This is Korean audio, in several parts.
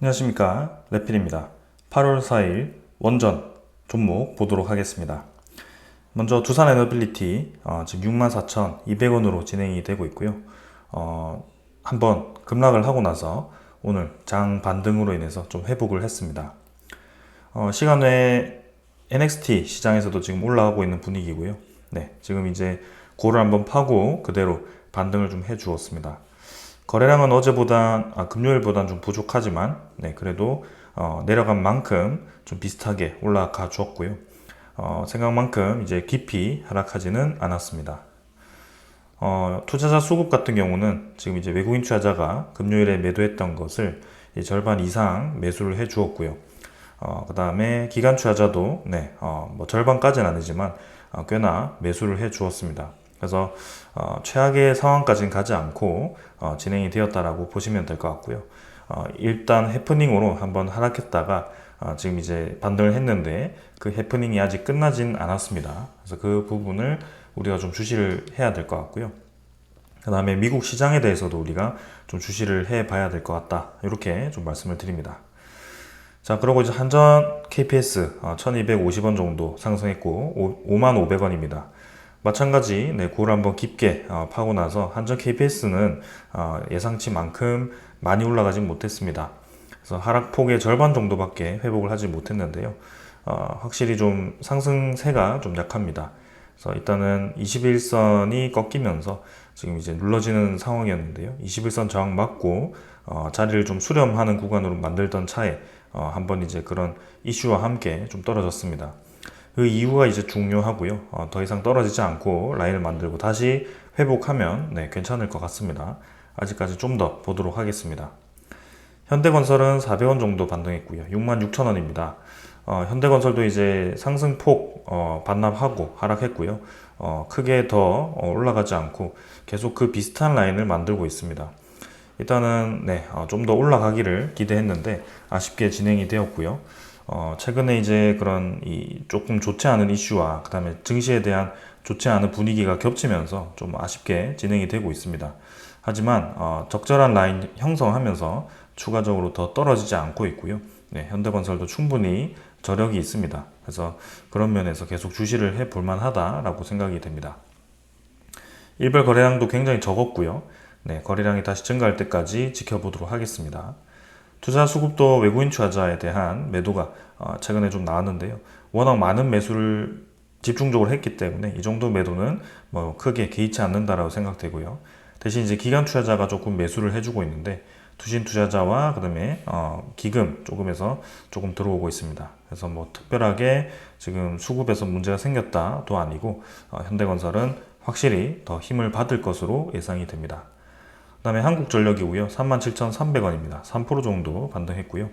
안녕하십니까, 레필입니다. 8월 4일 원전 종목 보도록 하겠습니다. 먼저 두산 에너빌리티 지금 64,200원으로 진행이 되고 있고요. 한번 급락을 하고 나서 오늘 장 반등으로 인해서 좀 회복을 했습니다. 시간 외에 NXT 시장에서도 지금 올라가고 있는 분위기고요. 네, 지금 이제 고를 한번 파고 그대로 반등을 좀 해주었습니다. 거래량은 금요일보단 좀 부족하지만, 네, 그래도 내려간 만큼 좀 비슷하게 올라가 주었고요. 생각만큼 이제 깊이 하락하지는 않았습니다. 투자자 수급 같은 경우는 지금 이제 외국인 투자자가 금요일에 매도했던 것을 절반 이상 매수를 해 주었고요. 그 다음에 기관 투자자도 네, 뭐 절반까지는 아니지만 꽤나 매수를 해 주었습니다. 그래서 최악의 상황까지는 가지 않고 진행이 되었다라고 보시면 될 것 같고요. 일단 해프닝으로 한번 하락했다가 지금 이제 반등을 했는데 그 해프닝이 아직 끝나진 않았습니다. 그래서 그 부분을 우리가 좀 주시를 해야 될 것 같고요. 그 다음에 미국 시장에 대해서도 우리가 좀 주시를 해 봐야 될 것 같다. 이렇게 좀 말씀을 드립니다. 자, 그리고 이제 한전 KPS 1250원 정도 상승했고 55,500원입니다. 마찬가지 네, 고를 한번 깊게 파고 나서 한전 KPS는 예상치만큼 많이 올라가진 못했습니다. 그래서 하락폭의 절반 정도밖에 회복을 하지 못했는데요. 확실히 좀 상승세가 좀 약합니다. 그래서 일단은 21선이 꺾이면서 지금 이제 눌러지는 상황이었는데요. 21선 저항 맞고 자리를 좀 수렴하는 구간으로 만들던 차에 한번 이제 그런 이슈와 함께 좀 떨어졌습니다. 그 이유가 이제 중요하고요. 더 이상 떨어지지 않고 라인을 만들고 다시 회복하면 네, 괜찮을 것 같습니다. 아직까지 좀 더 보도록 하겠습니다. 현대건설은 400원 정도 반등했고요. 66,000원입니다. 현대건설도 이제 상승폭 반납하고 하락했고요. 크게 더 올라가지 않고 계속 그 비슷한 라인을 만들고 있습니다. 일단은 네, 좀 더 올라가기를 기대했는데 아쉽게 진행이 되었고요. 최근에 이제 그런 조금 좋지 않은 이슈와 그다음에 증시에 대한 좋지 않은 분위기가 겹치면서 좀 아쉽게 진행이 되고 있습니다. 하지만 적절한 라인 형성하면서 추가적으로 더 떨어지지 않고 있고요. 네, 현대건설도 충분히 저력이 있습니다. 그래서 그런 면에서 계속 주시를 해 볼 만하다라고 생각이 됩니다. 일별 거래량도 굉장히 적었고요. 네, 거래량이 다시 증가할 때까지 지켜보도록 하겠습니다. 투자 수급도 외국인 투자자에 대한 매도가 최근에 좀 나왔는데요. 워낙 많은 매수를 집중적으로 했기 때문에 이 정도 매도는 뭐 크게 개의치 않는다라고 생각되고요. 대신 이제 기관 투자자가 조금 매수를 해주고 있는데 투신 투자자와 그다음에 기금 조금에서 조금 들어오고 있습니다. 그래서 뭐 특별하게 지금 수급에서 문제가 생겼다도 아니고 현대건설은 확실히 더 힘을 받을 것으로 예상이 됩니다. 그 다음에 한국전력이고요. 37,300원입니다. 3% 정도 반등했고요.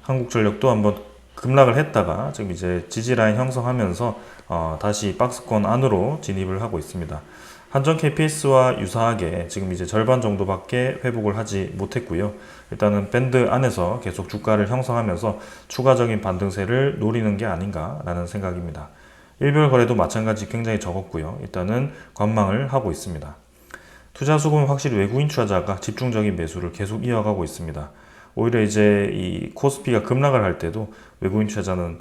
한국전력도 한번 급락을 했다가 지금 이제 지지라인 형성하면서 다시 박스권 안으로 진입을 하고 있습니다. 한전 KPS와 유사하게 지금 이제 절반 정도밖에 회복을 하지 못했고요. 일단은 밴드 안에서 계속 주가를 형성하면서 추가적인 반등세를 노리는 게 아닌가라는 생각입니다. 일별 거래도 마찬가지 굉장히 적었고요. 일단은 관망을 하고 있습니다. 투자 수급은 확실히 외국인 투자자가 집중적인 매수를 계속 이어가고 있습니다. 오히려 이제 이 코스피가 급락을 할 때도 외국인 투자자는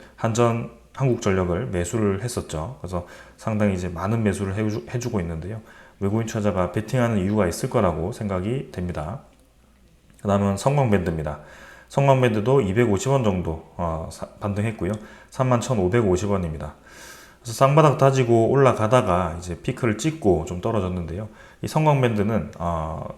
한국전력을 매수를 했었죠. 그래서 상당히 이제 많은 매수를 해주고 있는데요. 외국인 투자자가 베팅하는 이유가 있을 거라고 생각이 됩니다. 그 다음은 성광밴드입니다. 성광밴드도 250원 정도 반등했고요. 31,550원입니다. 그래서 쌍바닥 다지고 올라가다가 이제 피크를 찍고 좀 떨어졌는데요. 이 성광밴드는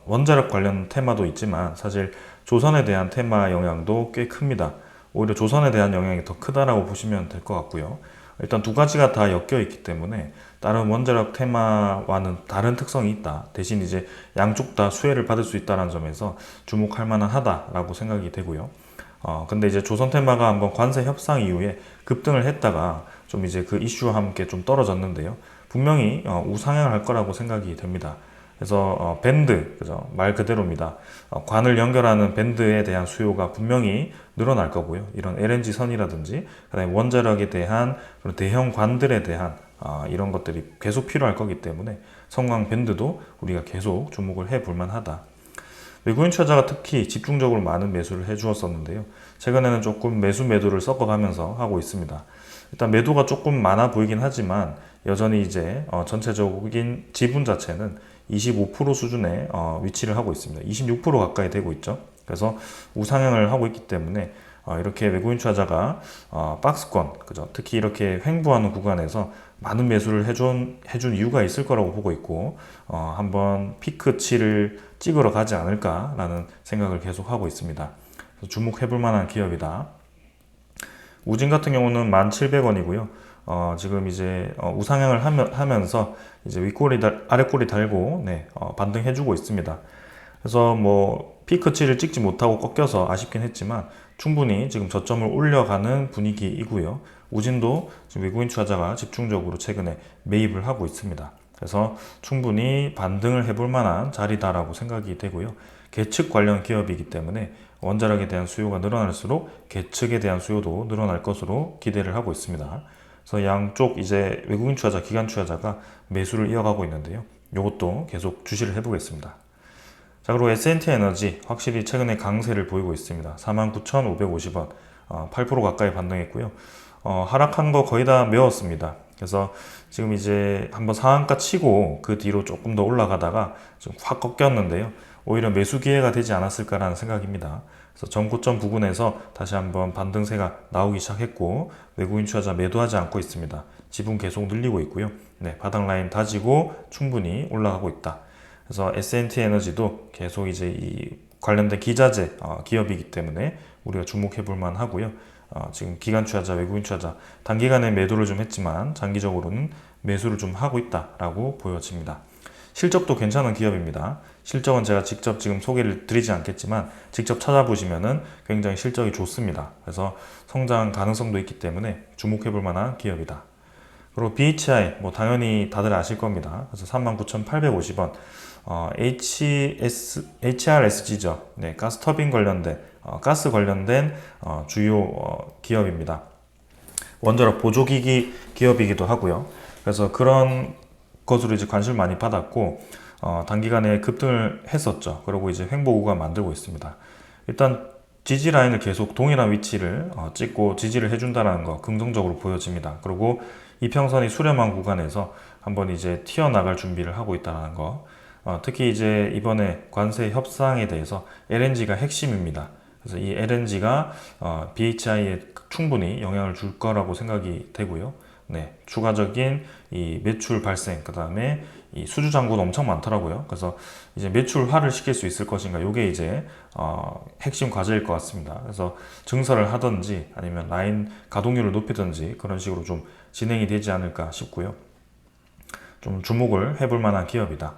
원자력 관련 테마도 있지만 사실 조선에 대한 테마 영향도 꽤 큽니다. 오히려 조선에 대한 영향이 더 크다라고 보시면 될 것 같고요. 일단 두 가지가 다 엮여 있기 때문에 다른 원자력 테마와는 다른 특성이 있다. 대신 이제 양쪽 다 수혜를 받을 수 있다는 점에서 주목할 만한 하다라고 생각이 되고요. 근데 이제 조선 테마가 한번 관세 협상 이후에 급등을 했다가 좀 이제 그 이슈와 함께 좀 떨어졌는데요. 분명히 우상향을 할 거라고 생각이 됩니다. 그래서 밴드, 그죠? 말 그대로입니다. 관을 연결하는 밴드에 대한 수요가 분명히 늘어날 거고요. 이런 LNG 선이라든지, 그다음에 원자력에 대한 그런 대형 관들에 대한 이런 것들이 계속 필요할 거기 때문에 성광 밴드도 우리가 계속 주목을 해 볼 만하다. 외국인 투자자가 특히 집중적으로 많은 매수를 해주었었는데요. 최근에는 조금 매도를 섞어가면서 하고 있습니다. 일단 매도가 조금 많아 보이긴 하지만 여전히 이제 전체적인 지분 자체는 25% 수준의 위치를 하고 있습니다. 26% 가까이 되고 있죠. 그래서 우상향을 하고 있기 때문에 이렇게 외국인 투자자가 박스권, 그죠? 특히 이렇게 횡보하는 구간에서 많은 매수를 해준 이유가 있을 거라고 보고 있고, 한번 피크치를 찍으러 가지 않을까라는 생각을 계속 하고 있습니다. 주목해볼 만한 기업이다. 우진 같은 경우는 1,700원이고요. 지금 이제 우상향을 하면서 이제 아랫꼬리 달고 반등해주고 있습니다. 그래서 뭐 피크치를 찍지 못하고 꺾여서 아쉽긴 했지만 충분히 지금 저점을 올려가는 분위기이고요. 우진도 지금 외국인 투자자가 집중적으로 최근에 매입을 하고 있습니다. 그래서 충분히 반등을 해볼 만한 자리다라고 생각이 되고요. 계측 관련 기업이기 때문에 원자력에 대한 수요가 늘어날수록 계측에 대한 수요도 늘어날 것으로 기대를 하고 있습니다. 그래서 양쪽 이제 외국인 투자자, 기관 투자자가 매수를 이어가고 있는데요. 이것도 계속 주시를 해보겠습니다. 자, 그리고 S&T 에너지 확실히 최근에 강세를 보이고 있습니다. 49,550원, 8% 가까이 반등했고요. 하락한 거 거의 다 메웠습니다. 그래서 지금 이제 한번 상한가 치고 그 뒤로 조금 더 올라가다가 좀 확 꺾였는데요. 오히려 매수 기회가 되지 않았을까라는 생각입니다. 그래서 전고점 부근에서 다시 한번 반등세가 나오기 시작했고 외국인 투자자 매도하지 않고 있습니다. 지분 계속 늘리고 있고요. 바닥 라인 다지고 충분히 올라가고 있다. 그래서 S&T 에너지도 계속 이제 이 관련된 기자재 기업이기 때문에 우리가 주목해 볼 만하고요. 지금 기관 투자자, 외국인 투자자 단기간에 매도를 좀 했지만 장기적으로는 매수를 좀 하고 있다라고 보여집니다. 실적도 괜찮은 기업입니다. 실적은 제가 직접 지금 소개를 드리지 않겠지만 직접 찾아보시면은 굉장히 실적이 좋습니다. 그래서 성장 가능성도 있기 때문에 주목해 볼 만한 기업이다. 그리고 BHI 뭐 당연히 다들 아실 겁니다. 그래서 39,850원. HRSG죠. 가스 터빈 관련된 가스 관련된 주요 기업입니다. 원자력 보조기기 기업이기도 하고요. 그래서 그런 것으로 이제 관심을 많이 받았고 단기간에 급등을 했었죠. 그리고 이제 횡보 구간 만들고 있습니다. 일단 지지 라인을 계속 동일한 위치를 찍고 지지를 해준다는 거 긍정적으로 보여집니다. 그리고 이평선이 수렴한 구간에서 한번 이제 튀어나갈 준비를 하고 있다는 거. 특히 이제 이번에 관세 협상에 대해서 LNG가 핵심입니다. 그래서 이 LNG가 BHI에 충분히 영향을 줄 거라고 생각이 되고요. 추가적인 이 매출 발생, 그 다음에 이 수주 잔고도 엄청 많더라고요. 그래서 이제 매출화를 시킬 수 있을 것인가, 이게 이제 핵심 과제일 것 같습니다. 그래서 증설을 하든지 아니면 라인 가동률을 높이든지 그런 식으로 좀 진행이 되지 않을까 싶고요. 좀 주목을 해볼 만한 기업이다.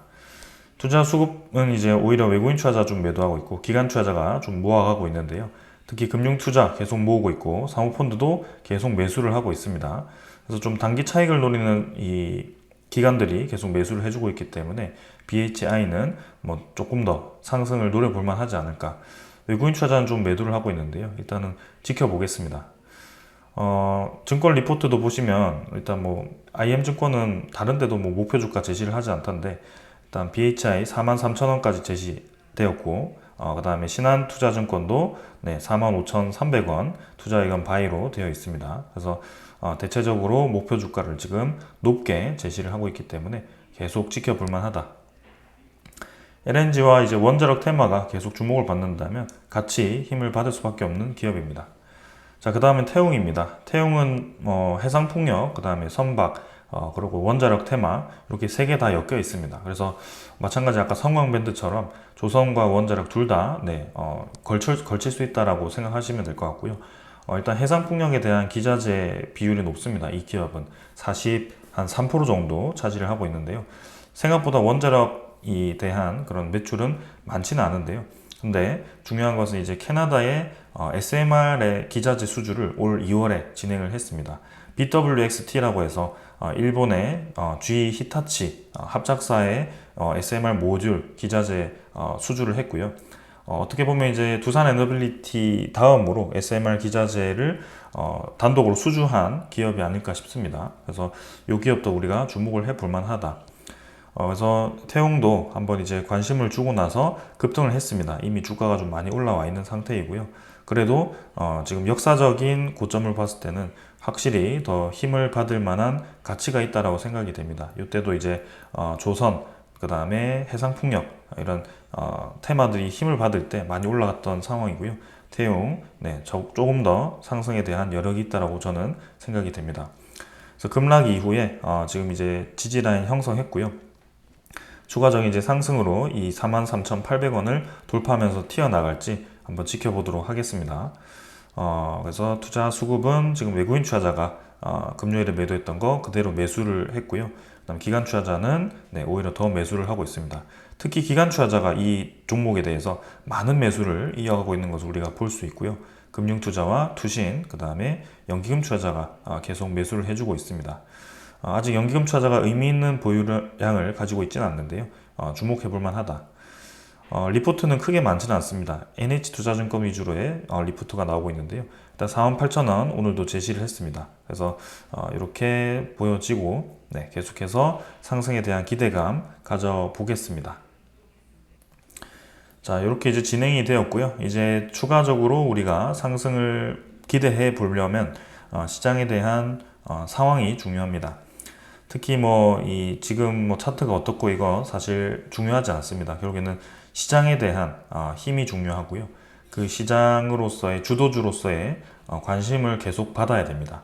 투자 수급은 이제 오히려 외국인 투자자 좀 매도하고 있고 기관 투자자가 좀 모아가고 있는데요. 특히 금융 투자 계속 모으고 있고 사모펀드도 계속 매수를 하고 있습니다. 그래서 좀 단기 차익을 노리는 이 기관들이 계속 매수를 해주고 있기 때문에 BHI는 뭐 조금 더 상승을 노려볼 만하지 않을까. 외국인 투자자는 좀 매도를 하고 있는데요. 일단은 지켜보겠습니다. 증권 리포트도 보시면 일단 뭐 IM증권은 다른 데도 뭐 목표 주가 제시를 하지 않던데 일단 BHI 43,000원까지 제시되었고 그 다음에 신한투자증권도 45,300원 투자의견 바이로 되어 있습니다. 그래서 대체적으로 목표 주가를 지금 높게 제시를 하고 있기 때문에 계속 지켜볼 만하다. LNG와 이제 원자력 테마가 계속 주목을 받는다면 같이 힘을 받을 수밖에 없는 기업입니다. 자, 그 다음은 태웅입니다. 태웅은 해상풍력, 그 다음에 선박, 그리고 원자력 테마 이렇게 세 개 다 엮여 있습니다. 그래서 마찬가지 아까 성광밴드처럼 조선과 원자력 둘 다 걸칠 수 있다라고 생각하시면 될 것 같고요. 일단 해상풍력에 대한 기자재 비율이 높습니다. 이 기업은 한 3% 정도 차지를 하고 있는데요. 생각보다 원자력에 대한 그런 매출은 많지는 않은데요. 근데 중요한 것은 이제 캐나다의 SMR의 기자재 수주를 올 2월에 진행을 했습니다. BWXT라고 해서 일본의 G 히타치 합작사의 SMR 모듈 기자재 수주를 했고요. 어떻게 보면 이제 두산 에너빌리티 다음으로 SMR 기자재를 단독으로 수주한 기업이 아닐까 싶습니다. 그래서 이 기업도 우리가 주목을 해볼 만하다. 그래서 태용도 한번 이제 관심을 주고 나서 급등을 했습니다. 이미 주가가 좀 많이 올라와 있는 상태이고요. 그래도 지금 역사적인 고점을 봤을 때는 확실히 더 힘을 받을 만한 가치가 있다라고 생각이 됩니다. 이때도 이제 조선, 그 다음에 해상풍력 이런 테마들이 힘을 받을 때 많이 올라갔던 상황이고요. 태용, 네, 조금 더 상승에 대한 여력이 있다라고 저는 생각이 됩니다. 그래서 급락 이후에 지금 이제 지지 라인 형성했고요. 추가적인 이제 상승으로 이 43,800원을 돌파하면서 튀어나갈지 한번 지켜보도록 하겠습니다. 그래서 투자 수급은 지금 외국인 투자자가 금요일에 매도했던 거 그대로 매수를 했고요. 그다음 기관 투자자는 네, 오히려 더 매수를 하고 있습니다. 특히 기관 투자자가 이 종목에 대해서 많은 매수를 이어가고 있는 것을 우리가 볼 수 있고요. 금융투자와 투신, 그 다음에 연기금 투자자가 계속 매수를 해주고 있습니다. 아직 연기금 투자자가 의미 있는 보유량을 가지고 있지는 않는데요. 주목해 볼 만하다. 리포트는 크게 많지는 않습니다. NH투자증권 위주로의 리포트가 나오고 있는데요. 일단 48,000원 오늘도 제시를 했습니다. 그래서 이렇게 보여지고 네, 계속해서 상승에 대한 기대감 가져보겠습니다. 자, 이렇게 이제 진행이 되었고요. 이제 추가적으로 우리가 상승을 기대해 보려면 시장에 대한 상황이 중요합니다. 특히 지금 차트가 어떻고 이거 사실 중요하지 않습니다. 결국에는 시장에 대한 힘이 중요하고요. 그 시장으로서의 주도주로서의 관심을 계속 받아야 됩니다.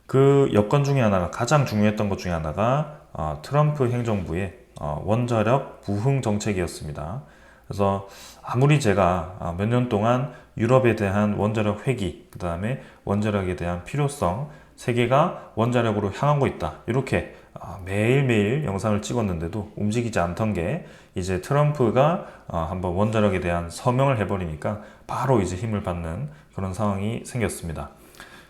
그 여건 중에 하나가 가장 중요했던 것 중에 하나가 트럼프 행정부의 원자력 부흥 정책이었습니다. 그래서 아무리 제가 몇 년 동안 유럽에 대한 원자력 회기, 그 다음에 원자력에 대한 필요성, 세계가 원자력으로 향하고 있다. 이렇게 매일매일 영상을 찍었는데도 움직이지 않던 게 이제 트럼프가 한번 원자력에 대한 서명을 해버리니까 바로 이제 힘을 받는 그런 상황이 생겼습니다.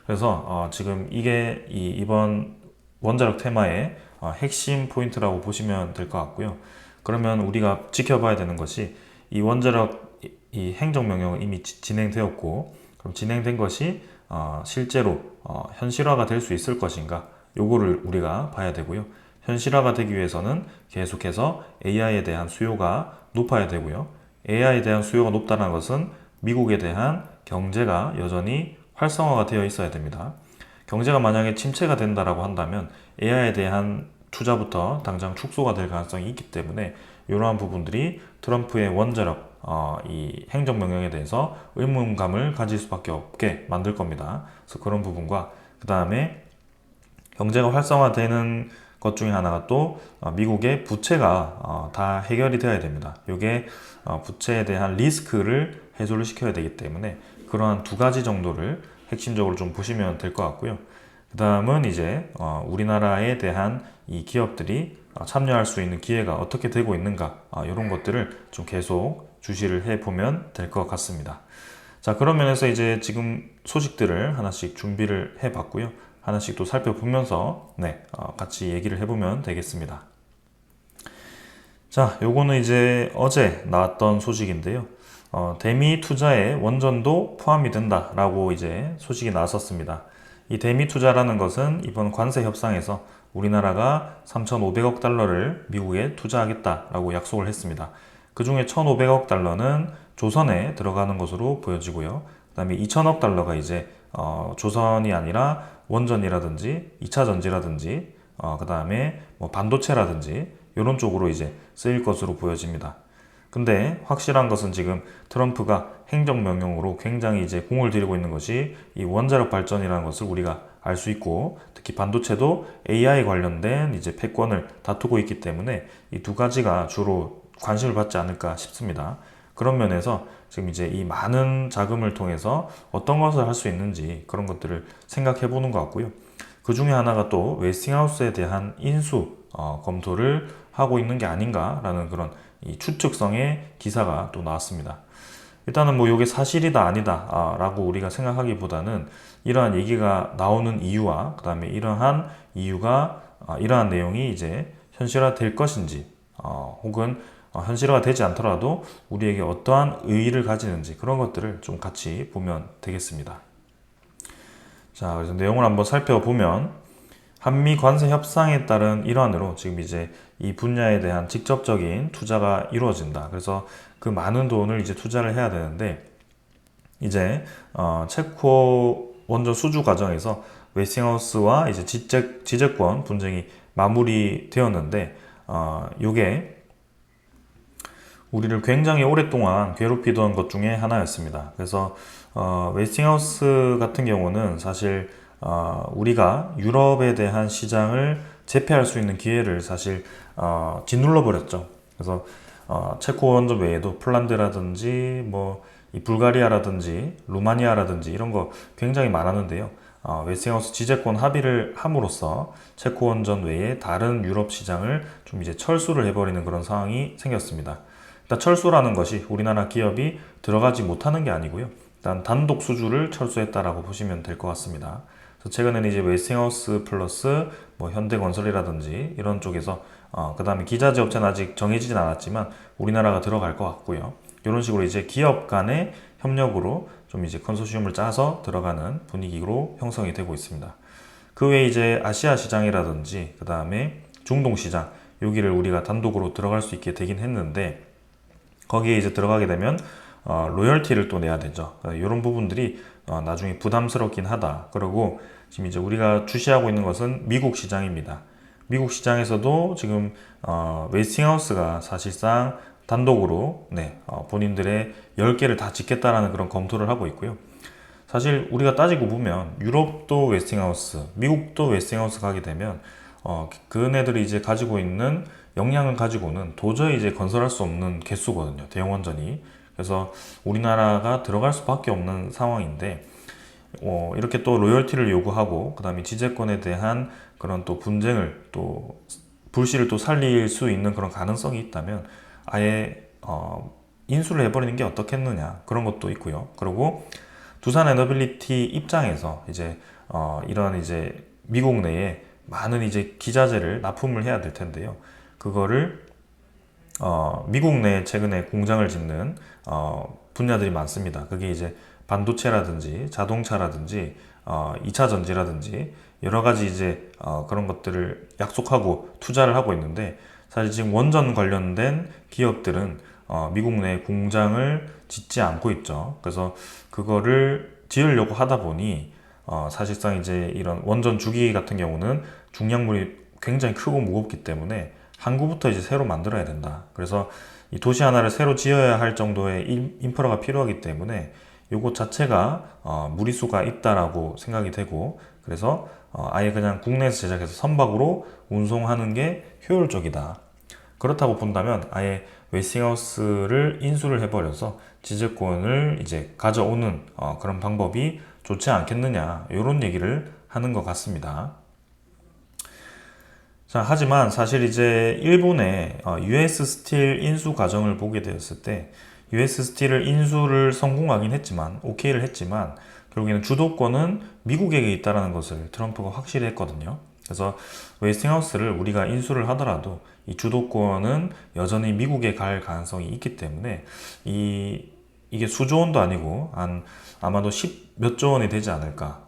그래서 지금 이게 이번 원자력 테마의 핵심 포인트라고 보시면 될 것 같고요. 그러면 우리가 지켜봐야 되는 것이 이 원자력 이 행정명령은 이미 진행되었고, 그럼 진행된 것이 실제로 현실화가 될 수 있을 것인가, 요거를 우리가 봐야 되고요. 현실화가 되기 위해서는 계속해서 AI에 대한 수요가 높아야 되고요. AI에 대한 수요가 높다는 것은 미국에 대한 경제가 여전히 활성화가 되어 있어야 됩니다. 경제가 만약에 침체가 된다라고 한다면 AI에 대한 투자부터 당장 축소가 될 가능성이 있기 때문에 이러한 부분들이 트럼프의 원자력 이 행정명령에 대해서 의문감을 가질 수밖에 없게 만들 겁니다. 그래서 그런 부분과 그 다음에 경제가 활성화되는 것 중에 하나가 또 미국의 부채가 다 해결이 되어야 됩니다. 이게 부채에 대한 리스크를 해소를 시켜야 되기 때문에 그러한 두 가지 정도를 핵심적으로 좀 보시면 될 것 같고요. 그 다음은 이제 우리나라에 대한 이 기업들이 참여할 수 있는 기회가 어떻게 되고 있는가, 이런 것들을 좀 계속 주시를 해보면 될 것 같습니다. 자, 그런 면에서 이제 지금 소식들을 하나씩 준비를 해봤고요. 하나씩 또 살펴보면서 네, 같이 얘기를 해보면 되겠습니다. 자, 요거는 이제 어제 나왔던 소식인데요. 대미 투자에 원전도 포함이 된다라고 이제 소식이 나왔었습니다. 이 대미 투자라는 것은 이번 관세 협상에서 우리나라가 3,500억 달러를 미국에 투자하겠다라고 약속을 했습니다. 그 중에 1,500억 달러는 조선에 들어가는 것으로 보여지고요. 그 다음에 2,000억 달러가 이제 조선이 아니라 원전이라든지 2차 전지라든지 그 다음에 반도체라든지 이런 쪽으로 이제 쓰일 것으로 보여집니다. 근데 확실한 것은 지금 트럼프가 행정명령으로 굉장히 이제 공을 들이고 있는 것이 이 원자력 발전이라는 것을 우리가 알 수 있고, 특히 반도체도 AI 관련된 이제 패권을 다투고 있기 때문에 이 두 가지가 주로 관심을 받지 않을까 싶습니다. 그런 면에서 지금 이제 이 많은 자금을 통해서 어떤 것을 할 수 있는지 그런 것들을 생각해 보는 것 같고요. 그 중에 하나가 또 웨스팅하우스에 대한 인수 검토를 하고 있는 게 아닌가라는 그런 이 추측성의 기사가 또 나왔습니다. 일단은 이게 사실이다 아니다 라고 우리가 생각하기보다는 이러한 얘기가 나오는 이유와 그 다음에 이러한 이유가 이러한 내용이 이제 현실화 될 것인지 혹은 현실화가 되지 않더라도 우리에게 어떠한 의의를 가지는지 그런 것들을 좀 같이 보면 되겠습니다. 자, 그래서 내용을 한번 살펴보면 한미 관세 협상에 따른 일환으로 지금 이제 이 분야에 대한 직접적인 투자가 이루어진다. 그래서 그 많은 돈을 이제 투자를 해야 되는데 이제 체코 원전 수주 과정에서 웨스팅하우스와 이제 지재권 분쟁이 마무리되었는데 요게 우리를 굉장히 오랫동안 괴롭히던 것 중에 하나였습니다. 그래서 웨스팅하우스 같은 경우는 사실 우리가 유럽에 대한 시장을 제패할 수 있는 기회를 사실 짓눌러 버렸죠. 그래서 체코 원전 외에도 폴란드라든지 뭐 이 불가리아라든지 루마니아라든지 이런 거 굉장히 많았는데요. 웨스팅하우스 지재권 합의를 함으로써 체코 원전 외에 다른 유럽 시장을 좀 이제 철수를 해버리는 그런 상황이 생겼습니다. 일단 철수라는 것이 우리나라 기업이 들어가지 못하는 게 아니고요. 일단 단독 수주를 철수했다라고 보시면 될 것 같습니다. 그래서 최근에는 이제 웨스팅하우스 플러스 뭐 현대건설이라든지 이런 쪽에서 그 다음에 기자재 업체는 아직 정해지진 않았지만 우리나라가 들어갈 것 같고요. 이런 식으로 이제 기업 간의 협력으로 좀 이제 컨소시엄을 짜서 들어가는 분위기로 형성이 되고 있습니다. 그 외에 이제 아시아 시장이라든지 그 다음에 중동 시장 여기를 우리가 단독으로 들어갈 수 있게 되긴 했는데 거기에 이제 들어가게 되면 로열티를 또 내야 되죠. 이런 부분들이 나중에 부담스럽긴 하다. 그리고 지금 이제 우리가 주시하고 있는 것은 미국 시장입니다. 미국 시장에서도 지금 웨스팅하우스가 사실상 단독으로 본인들의 10개를 다 짓겠다라는 그런 검토를 하고 있고요. 사실 우리가 따지고 보면 유럽도 웨스팅하우스, 미국도 웨스팅하우스 가게 되면 그네들이 이제 가지고 있는 역량을 가지고는 도저히 이제 건설할 수 없는 개수거든요. 대형 원전이. 그래서 우리나라가 들어갈 수밖에 없는 상황인데 이렇게 또 로열티를 요구하고 그 다음에 지재권에 대한 그런 또 분쟁을 또 불씨를 또 살릴 수 있는 그런 가능성이 있다면 아예 인수를 해버리는 게 어떻겠느냐 그런 것도 있고요. 그리고 두산 에너빌리티 입장에서 이제 이런 이제 미국 내에 많은 이제 기자재를 납품을 해야 될 텐데요. 그거를 미국 내에 최근에 공장을 짓는 분야들이 많습니다. 그게 이제 반도체라든지 자동차라든지 2차 전지라든지 여러 가지 이제 그런 것들을 약속하고 투자를 하고 있는데 사실 지금 원전 관련된 기업들은 미국 내 공장을 짓지 않고 있죠. 그래서 그거를 지으려고 하다 보니 사실상 이제 이런 원전 주기 같은 경우는 중량물이 굉장히 크고 무겁기 때문에 항구부터 이제 새로 만들어야 된다. 그래서 이 도시 하나를 새로 지어야 할 정도의 인프라가 필요하기 때문에 요것 자체가 무리수가 있다라고 생각이 되고 그래서 아예 그냥 국내에서 제작해서 선박으로 운송하는 게 효율적이다. 그렇다고 본다면 아예 웨스팅하우스를 인수를 해버려서 지재권을 이제 가져오는 그런 방법이 좋지 않겠느냐 이런 얘기를 하는 것 같습니다. 자, 하지만 사실 이제 일본의 US 스틸 인수 과정을 보게 되었을 때 US 스틸을 인수를 성공하긴 했지만 오케이를 했지만 결국에는 주도권은 미국에게 있다는 것을 트럼프가 확실히 했거든요. 그래서 웨스팅하우스를 우리가 인수를 하더라도 이 주도권은 여전히 미국에 갈 가능성이 있기 때문에 이게 수조 원도 아니고 아마도 10 몇 조 원이 되지 않을까.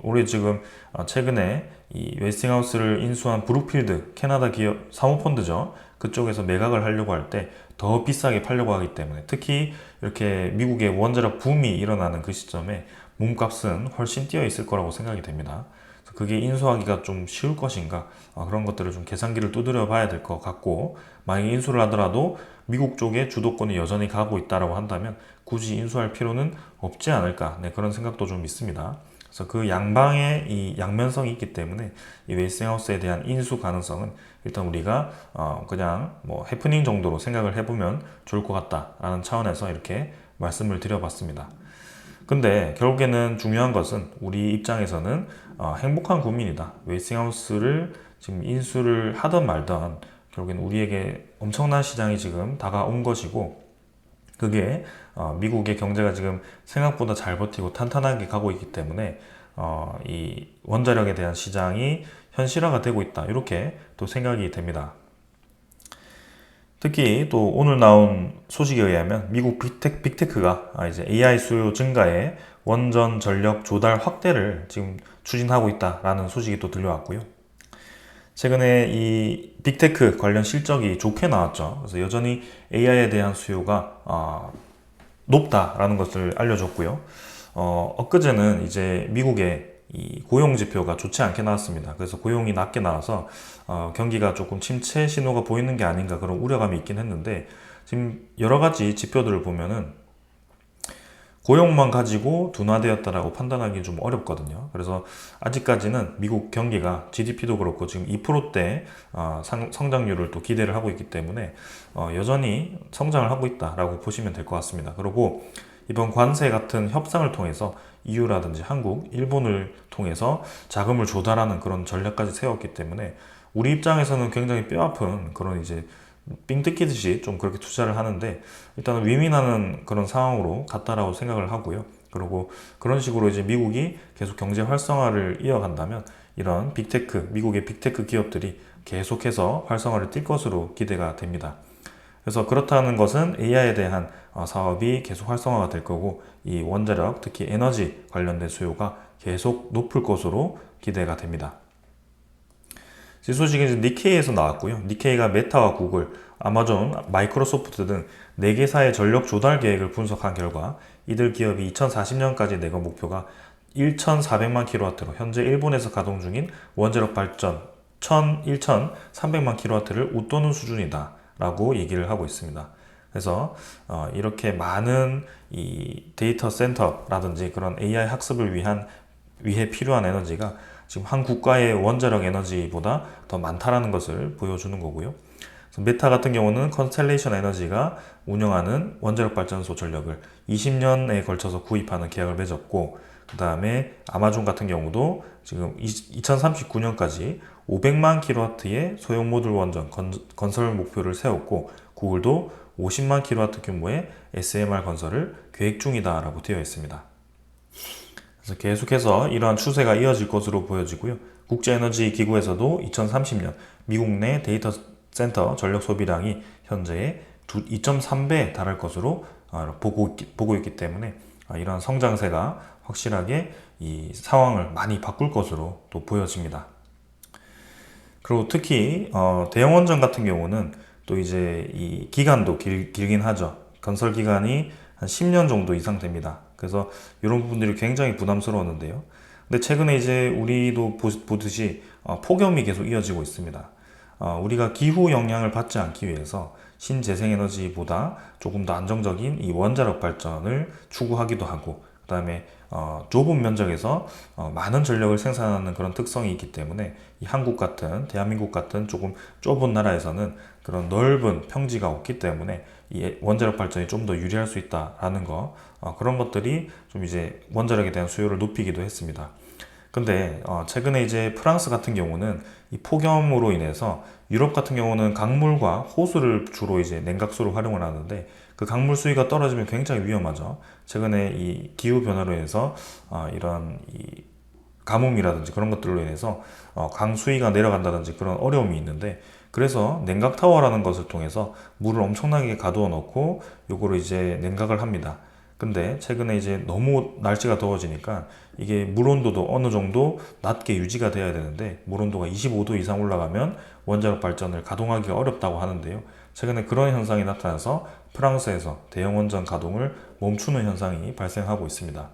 올해 지금 최근에 이 웨스팅하우스를 인수한 브룩필드 캐나다 기업 사모펀드죠. 그쪽에서 매각을 하려고 할 때 더 비싸게 팔려고 하기 때문에 특히 이렇게 미국의 원자력 붐이 일어나는 그 시점에 몸값은 훨씬 뛰어 있을 거라고 생각이 됩니다. 그게 인수하기가 좀 쉬울 것인가 그런 것들을 좀 계산기를 두드려 봐야 될 것 같고 만약에 인수를 하더라도 미국 쪽에 주도권이 여전히 가고 있다라고 한다면 굳이 인수할 필요는 없지 않을까 그런 생각도 좀 있습니다. 그래서 그 양방의 이 양면성이 있기 때문에 이 웨스팅하우스에 대한 인수 가능성은 일단 우리가 그냥 뭐 해프닝 정도로 생각을 해보면 좋을 것 같다라는 차원에서 이렇게 말씀을 드려봤습니다. 근데 결국에는 중요한 것은 우리 입장에서는 행복한 국민이다. 웨스팅하우스를 지금 인수를 하든 말든 결국에는 우리에게 엄청난 시장이 지금 다가온 것이고 그게 미국의 경제가 지금 생각보다 잘 버티고 탄탄하게 가고 있기 때문에 이 원자력에 대한 시장이 현실화가 되고 있다. 이렇게 또 생각이 됩니다. 특히 또 오늘 나온 소식에 의하면 미국 빅테크가 이제 AI 수요 증가에 원전 전력 조달 확대를 지금 추진하고 있다라는 소식이 또 들려왔고요. 최근에 이 빅테크 관련 실적이 좋게 나왔죠. 그래서 여전히 AI에 대한 수요가 높다라는 것을 알려줬고요. 엊그제는 이제 미국의 이 고용 지표가 좋지 않게 나왔습니다. 그래서 고용이 낮게 나와서 경기가 조금 침체 신호가 보이는 게 아닌가 그런 우려감이 있긴 했는데, 지금 여러 가지 지표들을 보면은 고용만 가지고 둔화되었다라고 판단하기 좀 어렵거든요. 그래서 아직까지는 미국 경기가 GDP도 그렇고 지금 2%대 성장률을 또 기대를 하고 있기 때문에 여전히 성장을 하고 있다라고 보시면 될 것 같습니다. 그리고 이번 관세 같은 협상을 통해서 EU라든지 한국, 일본을 통해서 자금을 조달하는 그런 전략까지 세웠기 때문에 우리 입장에서는 굉장히 뼈아픈 그런 이제 삥 뜯기듯이 좀 그렇게 투자를 하는데, 일단은 위민하는 그런 상황으로 갔다라고 생각을 하고요. 그리고 그런 식으로 이제 미국이 계속 경제 활성화를 이어간다면 이런 빅테크, 미국의 빅테크 기업들이 계속해서 활성화를 띌 것으로 기대가 됩니다. 그래서 그렇다는 것은 AI에 대한 사업이 계속 활성화가 될 거고, 이 원자력, 특히 에너지 관련된 수요가 계속 높을 것으로 기대가 됩니다. 이 소식은 이제 니케이에서 나왔고요. 니케이가 메타와 구글, 아마존, 마이크로소프트 등 4개사의 전력 조달 계획을 분석한 결과 이들 기업이 2040년까지 내건 목표가 1,400만 킬로와트로 현재 일본에서 가동 중인 원자력 발전 1,300만 킬로와트를 웃도는 수준이다 라고 얘기를 하고 있습니다. 그래서 이렇게 많은 이 데이터 센터라든지 그런 AI 학습을 위해 필요한 에너지가 지금 한 국가의 원자력 에너지보다 더 많다라는 것을 보여주는 거고요. 메타 같은 경우는 컨스텔레이션 에너지가 운영하는 원자력 발전소 전력을 20년에 걸쳐서 구입하는 계약을 맺었고, 그 다음에 아마존 같은 경우도 지금 2039년까지 500만 킬로와트의 소형 모듈 원전 건설 목표를 세웠고, 구글도 50만 킬로와트 규모의 SMR 건설을 계획 중이다라고 되어 있습니다. 그래서 계속해서 이러한 추세가 이어질 것으로 보여지고요. 국제에너지기구에서도 2030년 미국 내 데이터 센터 전력 소비량이 현재의 2.3배에 달할 것으로 보고 있기 때문에 이러한 성장세가 확실하게 이 상황을 많이 바꿀 것으로 또 보여집니다. 그리고 특히 대형 원전 같은 경우는 또 이제 이 기간도 길긴 하죠. 건설 기간이 한 10년 정도 이상 됩니다. 그래서 이런 부분들이 굉장히 부담스러웠는데요. 근데 최근에 이제 우리도 보듯이 폭염이 계속 이어지고 있습니다. 우리가 기후 영향을 받지 않기 위해서 신재생에너지보다 조금 더 안정적인 이 원자력 발전을 추구하기도 하고, 그 다음에 좁은 면적에서 많은 전력을 생산하는 그런 특성이 있기 때문에 이 한국 같은 대한민국 같은 조금 좁은 나라에서는 그런 넓은 평지가 없기 때문에 이 원자력 발전이 좀 더 유리할 수 있다라는 거, 그런 것들이 좀 이제 원자력에 대한 수요를 높이기도 했습니다. 근데 최근에 이제 프랑스 같은 경우는 이 폭염으로 인해서, 유럽 같은 경우는 강물과 호수를 주로 이제 냉각수로 활용을 하는데 그 강물 수위가 떨어지면 굉장히 위험하죠. 최근에 이 기후 변화로 인해서 이런 이 가뭄이라든지 그런 것들로 인해서 강 수위가 내려간다든지 그런 어려움이 있는데, 그래서 냉각 타워라는 것을 통해서 물을 엄청나게 가두어 놓고 요거를 이제 냉각을 합니다. 근데 최근에 이제 너무 날씨가 더워지니까 이게 물 온도도 어느 정도 낮게 유지가 돼야 되는데, 물 온도가 25도 이상 올라가면 원자력 발전을 가동하기가 어렵다고 하는데요. 최근에 그런 현상이 나타나서 프랑스에서 대형 원전 가동을 멈추는 현상이 발생하고 있습니다.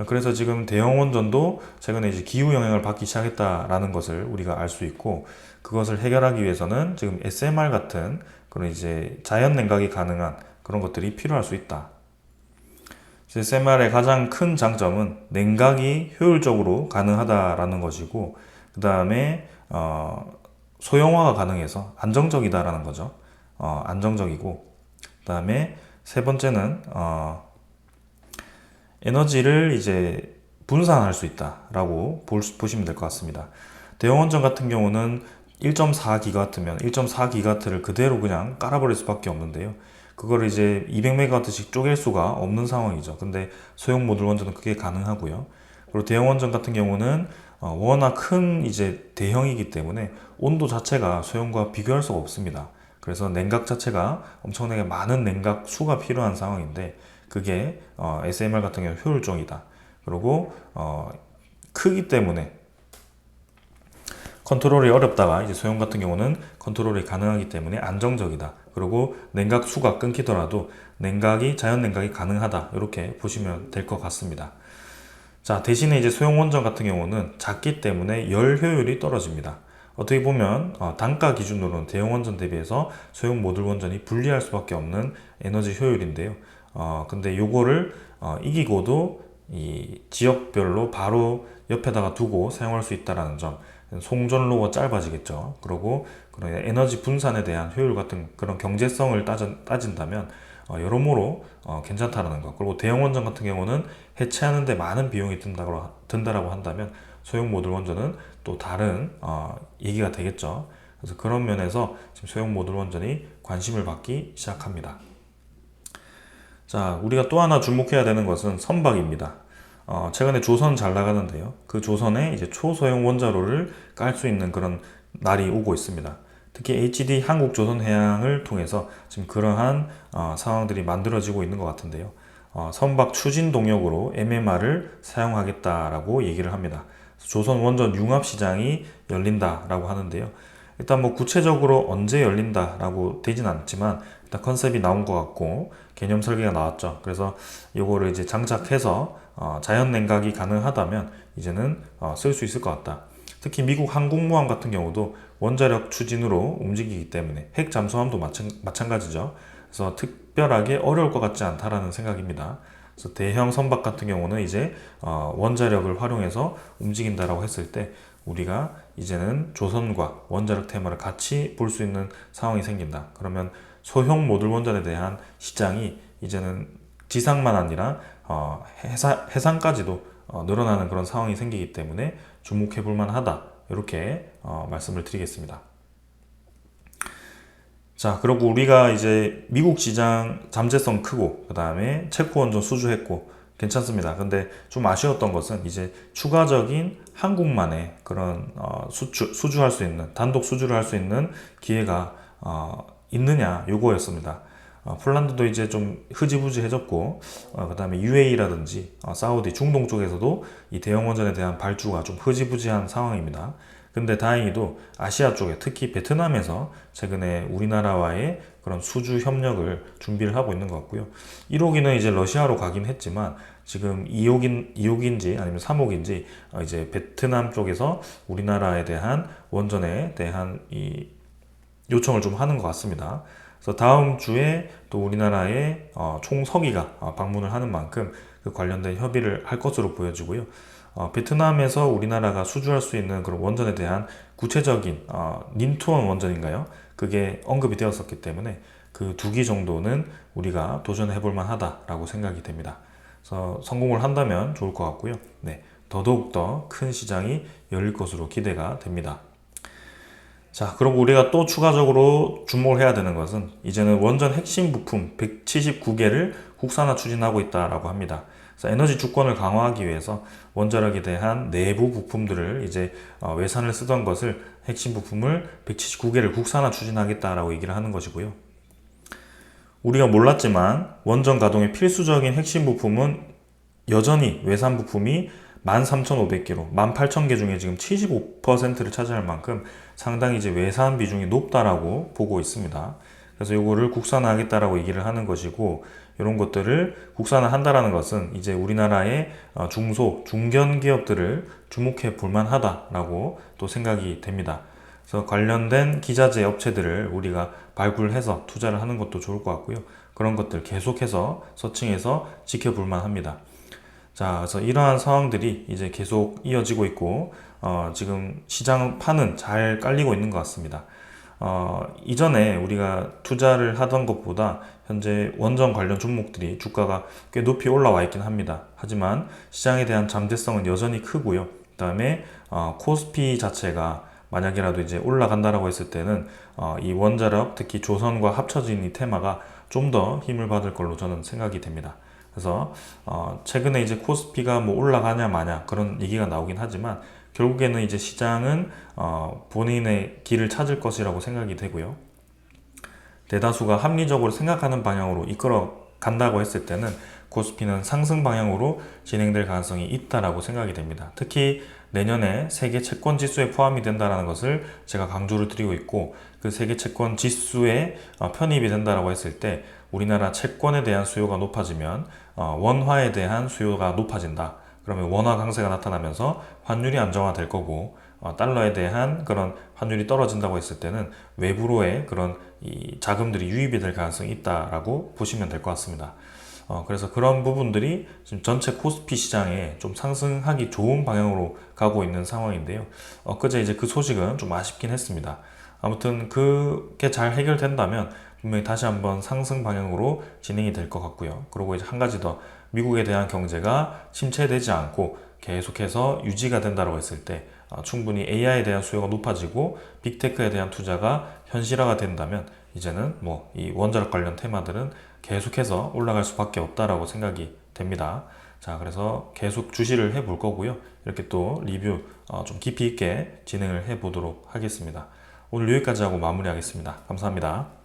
그래서 지금 대형 원전도 최근에 이제 기후 영향을 받기 시작했다라는 것을 우리가 알 수 있고, 그것을 해결하기 위해서는 지금 SMR 같은 그런 이제 자연 냉각이 가능한 그런 것들이 필요할 수 있다. SMR의 가장 큰 장점은 냉각이 효율적으로 가능하다라는 것이고, 그 다음에 소형화가 가능해서 안정적이다라는 거죠. 안정적이고, 그 다음에 세 번째는 에너지를 이제 분산할 수 있다라고 보시면 될 것 같습니다. 대형 원전 같은 경우는 1.4기가와트면 1.4기가와트를 그대로 그냥 깔아버릴 수밖에 없는데요. 그걸 이제 200메가와트씩 쪼갤 수가 없는 상황이죠. 근데 소형 모듈 원전은 그게 가능하고요. 그리고 대형 원전 같은 경우는 워낙 큰 이제 대형이기 때문에 온도 자체가 소형과 비교할 수가 없습니다. 그래서 냉각 자체가 엄청나게 많은 냉각 수가 필요한 상황인데, 그게 SMR 같은 경우 효율적이다. 그리고 크기 때문에 컨트롤이 어렵다가 이제 소형 같은 경우는 컨트롤이 가능하기 때문에 안정적이다. 그리고 냉각 수가 끊기더라도 자연 냉각이 가능하다. 이렇게 보시면 될 것 같습니다. 자, 대신에 이제 소형 원전 같은 경우는 작기 때문에 열 효율이 떨어집니다. 어떻게 보면 단가 기준으로는 대형 원전 대비해서 소형 모듈 원전이 불리할 수밖에 없는 에너지 효율인데요. 근데 요거를 이기고도 이 지역별로 바로 옆에다가 두고 사용할 수 있다는 점, 송전로가 짧아지겠죠. 그리고 그런 에너지 분산에 대한 효율 같은 그런 경제성을 따진다면 여러모로 괜찮다라는 것. 그리고 대형 원전 같은 경우는 해체하는데 많은 비용이 든다라고 한다면 소형 모듈 원전은 또 다른 얘기가 되겠죠. 그래서 그런 면에서 지금 소형 모듈 원전이 관심을 받기 시작합니다. 자, 우리가 또 하나 주목해야 되는 것은 선박입니다. 최근에 조선 잘 나가는데요. 그 조선에 이제 초소형 원자로를 깔 수 있는 그런 날이 오고 있습니다. 특히 HD 한국조선해양을 통해서 지금 그러한 상황들이 만들어지고 있는 것 같은데요. 선박 추진 동력으로 MMR을 사용하겠다라고 얘기를 합니다. 조선 원전 융합 시장이 열린다라고 하는데요. 일단 뭐 구체적으로 언제 열린다라고 되진 않지만 일단 컨셉이 나온 것 같고 개념 설계가 나왔죠. 그래서 이거를 이제 장착해서 자연 냉각이 가능하다면 이제는 쓸 수 있을 것 같다. 특히 미국 항공모함 같은 경우도 원자력 추진으로 움직이기 때문에 핵 잠수함도 마찬가지죠. 그래서 특별하게 어려울 것 같지 않다라는 생각입니다. 그래서 대형 선박 같은 경우는 이제 원자력을 활용해서 움직인다라고 했을 때 우리가 이제는 조선과 원자력 테마를 같이 볼 수 있는 상황이 생긴다. 그러면 소형 모듈 원전에 대한 시장이 이제는 지상만 아니라 해상까지도 늘어나는 그런 상황이 생기기 때문에 주목해 볼 만하다. 이렇게 말씀을 드리겠습니다. 자, 그리고 우리가 이제 미국 시장 잠재성 크고 그 다음에 체코 원전 수주했고 괜찮습니다. 근데 좀 아쉬웠던 것은 이제 추가적인 한국만의 그런 수주할 수 있는 단독 수주를 할 수 있는 기회가 있느냐 요거였습니다. 폴란드도 이제 좀 흐지부지해졌고 그 다음에 UAE라든지 사우디 중동 쪽에서도 이 대형 원전에 대한 발주가 좀 흐지부지한 상황입니다. 근데 다행히도 아시아 쪽에 특히 베트남에서 최근에 우리나라와의 그런 수주 협력을 준비를 하고 있는 것 같고요. 1호기는 이제 러시아로 가긴 했지만 지금 2호기인지 아니면 3호기인지 이제 베트남 쪽에서 우리나라에 대한 원전에 대한 이 요청을 좀 하는 것 같습니다. 그래서 다음 주에 또 우리나라의 총서기가 방문을 하는 만큼 그 관련된 협의를 할 것으로 보여지고요. 베트남에서 우리나라가 수주할 수 있는 그런 원전에 대한 구체적인 닌투원 원전인가요? 그게 언급이 되었었기 때문에 그 2기 정도는 우리가 도전해 볼 만하다라고 생각이 됩니다. 그래서 성공을 한다면 좋을 것 같고요. 네, 더더욱더 큰 시장이 열릴 것으로 기대가 됩니다. 자, 그리고 우리가 또 추가적으로 주목을 해야 되는 것은 이제는 원전 핵심 부품 179개를 국산화 추진하고 있다라고 합니다. 그래서 에너지 주권을 강화하기 위해서 원자력에 대한 내부 부품들을 이제 외산을 쓰던 것을 핵심 부품을 179개를 국산화 추진하겠다라고 얘기를 하는 것이고요. 우리가 몰랐지만 원전 가동의 필수적인 핵심 부품은 여전히 외산 부품이 13,500개로 18,000개 중에 지금 75%를 차지할 만큼 상당히 이제 외산 비중이 높다라고 보고 있습니다. 그래서 이거를 국산화하겠다라고 얘기를 하는 것이고 이런 것들을 국산화한다라는 것은 이제 우리나라의 중소, 중견 기업들을 주목해 볼 만하다라고 또 생각이 됩니다. 그래서 관련된 기자재 업체들을 우리가 발굴해서 투자를 하는 것도 좋을 것 같고요. 그런 것들 계속해서 서칭해서 지켜볼 만합니다. 자, 그래서 이러한 상황들이 이제 계속 이어지고 있고 지금 시장 판은 잘 깔리고 있는 것 같습니다. 이전에 우리가 투자를 하던 것보다 현재 원전 관련 종목들이 주가가 꽤 높이 올라와 있긴 합니다. 하지만 시장에 대한 잠재성은 여전히 크고요. 그 다음에 코스피 자체가 만약이라도 이제 올라간다라고 했을 때는 이 원자력 특히 조선과 합쳐진 이 테마가 좀 더 힘을 받을 걸로 저는 생각이 됩니다. 그래서 최근에 이제 코스피가 뭐 올라가냐 마냐 그런 얘기가 나오긴 하지만 결국에는 이제 시장은 본인의 길을 찾을 것이라고 생각이 되고요. 대다수가 합리적으로 생각하는 방향으로 이끌어 간다고 했을 때는 코스피는 상승 방향으로 진행될 가능성이 있다라고 생각이 됩니다. 특히 내년에 세계 채권 지수에 포함이 된다는 것을 제가 강조를 드리고 있고, 그 세계 채권 지수에 편입이 된다라고 했을 때 우리나라 채권에 대한 수요가 높아지면 원화에 대한 수요가 높아진다. 그러면 원화 강세가 나타나면서 환율이 안정화될 거고, 달러에 대한 그런 환율이 떨어진다고 했을 때는 외부로의 그런 이 자금들이 유입이 될 가능성이 있다라고 보시면 될 것 같습니다. 그래서 그런 부분들이 지금 전체 코스피 시장에 좀 상승하기 좋은 방향으로 가고 있는 상황인데요. 그제 이제 그 소식은 좀 아쉽긴 했습니다. 아무튼 그게 잘 해결된다면 분명히 다시 한번 상승 방향으로 진행이 될 것 같고요. 그리고 이제 한 가지 더, 미국에 대한 경제가 침체되지 않고 계속해서 유지가 된다고 했을 때 충분히 AI에 대한 수요가 높아지고 빅테크에 대한 투자가 현실화가 된다면 이제는 뭐 이 원자력 관련 테마들은 계속해서 올라갈 수밖에 없다라고 생각이 됩니다. 자, 그래서 계속 주시를 해 볼 거고요. 이렇게 또 리뷰 좀 깊이 있게 진행을 해 보도록 하겠습니다. 오늘 여기까지 하고 마무리하겠습니다. 감사합니다.